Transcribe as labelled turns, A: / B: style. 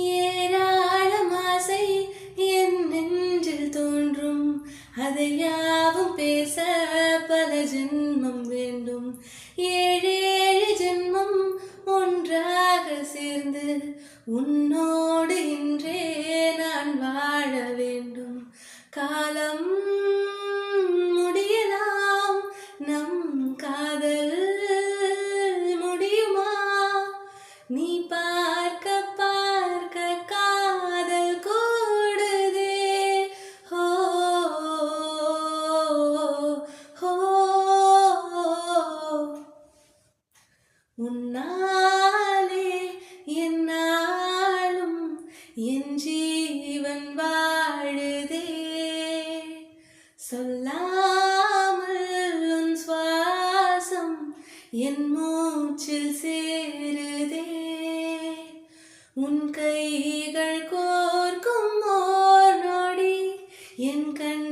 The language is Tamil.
A: ஏராளம் ஆசை என் நெஞ்சில் தோன்றும், அதை யாவும் பேச பல ஜென்மம் வேண்டும். ஏழேழு ஜென்மம் ஒன்றாக சேர்ந்து உன்னோடு இன்றே நான் வாழ வேண்டும். காலம் முடியலாம், நம் காதல் முடியுமா? நீ பார்க்க பார்க்க காதல் கூடுதே. ஹோ ஹோ உன்னாலே என்னாலும் என் ஜீவன் வாழுதே. சொல்லாமல் உன் சுவாசம் என் மூச்சில் சேருதே. உன் கைகள் கோர்க்கும் ஓர் நொடி என் கண்